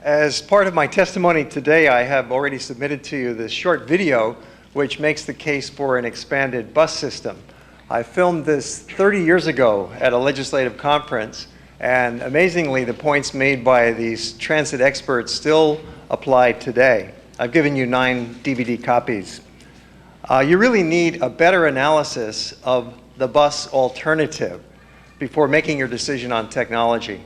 As part of my testimony today, I have already submitted to you this short video which makes the case for an expanded bus system. I filmed this 30 years ago at a legislative conference, and amazingly, the points made by these transit experts still apply today. I've given you 9 DVD copies. You really need a better analysis of the bus alternative before making your decision on technology.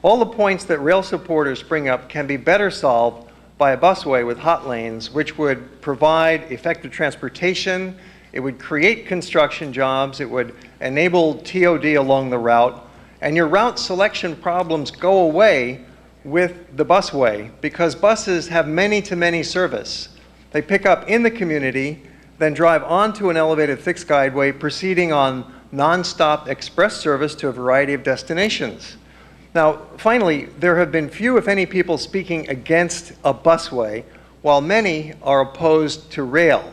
All the points that rail supporters bring up can be better solved by a busway with hot lanes, which would provide effective transportation, it would create construction jobs, it would enable TOD along the route, and your route selection problems go away with the busway because buses have many-to-many service. They pick up in the community, then drive onto an elevated fixed guideway, proceeding on non-stop express service to a variety of destinations. Now, finally, there have been few, if any, people speaking against a busway, while many are opposed to rail.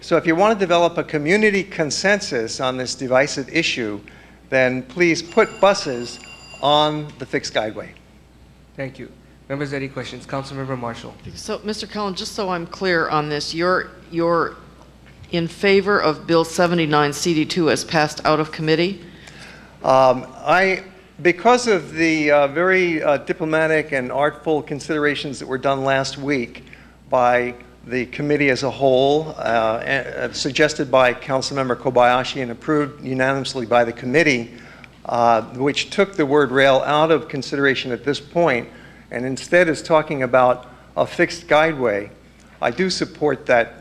So if you want to develop a community consensus on this divisive issue, then please put buses on the fixed guideway. Thank you. Members, any questions? Councilmember Marshall. So, Mr. Callan, just so I'm clear on this, you're in favor of Bill 79 CD2 as passed out of committee? Because of the very diplomatic and artful considerations that were done last week by the committee as a whole, suggested by Councilmember Kobayashi and approved unanimously by the committee, which took the word rail out of consideration at this point and instead is talking about a fixed guideway, I do support that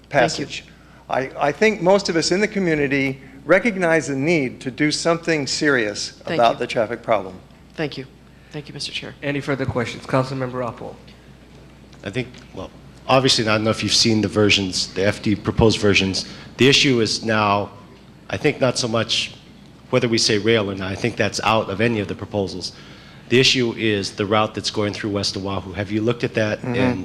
passage. I think most of us in the community recognize the need to do something serious about the traffic problem. Thank you. Thank you, Mr. Chair. Any further questions? Councilmember Apple. I think, well, obviously, I don't know if you've seen the versions, the FD proposed versions. The issue is now, I think not so much whether we say rail or not. I think that's out of any of the proposals. The issue is the route that's going through West Oahu. Have you looked at that? Mm-hmm.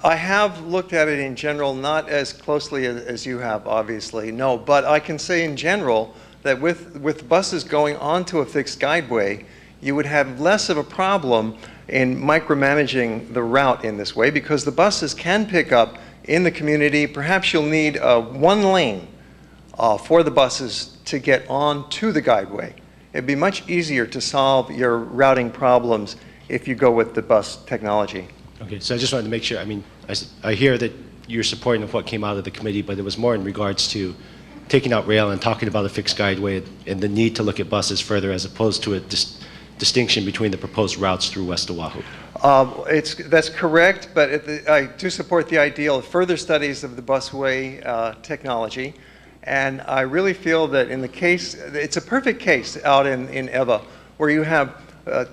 I have looked at it in general, not as closely as you have, obviously, no, but I can say in general that with buses going onto a fixed guideway, you would have less of a problem in micromanaging the route in this way because the buses can pick up in the community. Perhaps you'll need one lane for the buses to get on to the guideway. It'd be much easier to solve your routing problems if you go with the bus technology. Okay, so I just wanted to make sure, I mean, I hear that you're supporting of what came out of the committee, but it was more in regards to taking out rail and talking about a fixed guideway and the need to look at buses further as opposed to a distinction between the proposed routes through West Oahu. That's correct, but I do support the idea of further studies of the busway technology, and I really feel that in the case, it's a perfect case out in EVA, where you have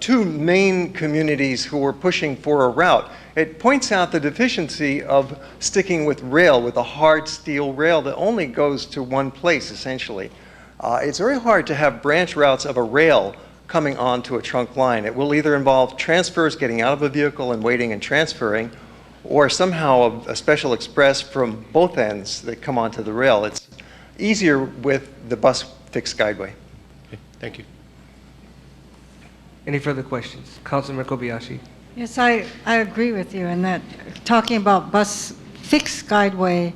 2 main communities who are pushing for a route. It points out the deficiency of sticking with rail, with a hard steel rail that only goes to one place, essentially. It's very hard to have branch routes of a rail coming onto a trunk line. It will either involve transfers, getting out of a vehicle and waiting and transferring, or somehow a special express from both ends that come onto the rail. It's easier with the bus fixed guideway. Okay, thank you. Any further questions? Councilmember Kobayashi. Yes, I agree with you in that talking about bus fixed guideway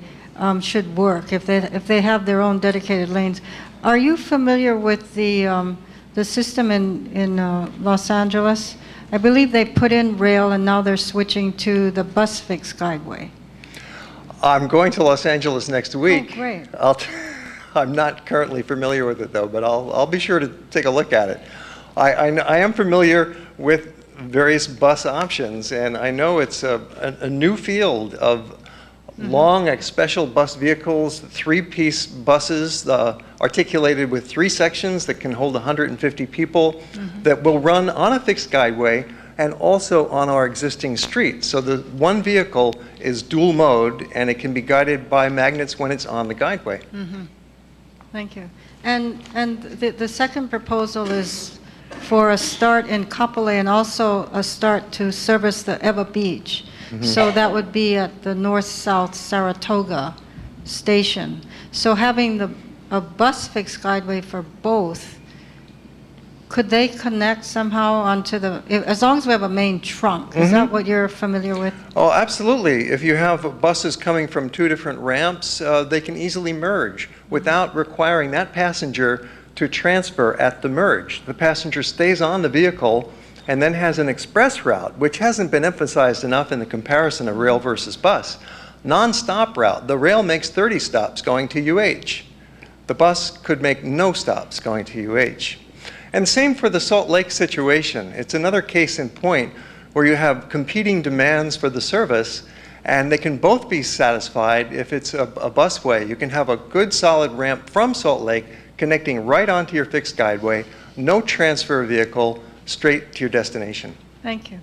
should work if they have their own dedicated lanes. Are you familiar with the system in Los Angeles? I believe they put in rail and now they're switching to the bus fixed guideway. I'm going to Los Angeles next week. Oh, great. I'm not currently familiar with it though, but I'll be sure to take a look at it. I am familiar with various bus options, and I know it's a new field of long special bus vehicles, 3-piece buses articulated with 3 sections that can hold 150 people that will run on a fixed guideway and also on our existing streets. So the one vehicle is dual mode, and it can be guided by magnets when it's on the guideway. Thank you. And the second proposal is for a start in Kapolei and also a start to service the Eva Beach. So that would be at the north-south Saratoga station. So having a bus fixed guideway for both could they connect somehow onto the, as long as we have a main trunk? Is that what you're familiar with? Oh, absolutely. If you have buses coming from two different ramps, they can easily merge without requiring that passenger to transfer at the merge. The passenger stays on the vehicle and then has an express route, which hasn't been emphasized enough in the comparison of rail versus bus. Non-stop route. The rail makes 30 stops going to UH. The bus could make no stops going to UH. And same for the Salt Lake situation. It's another case in point where you have competing demands for the service, and they can both be satisfied if it's a busway. You can have a good solid ramp from Salt Lake connecting right onto your fixed guideway, no transfer vehicle, straight to your destination. Thank you.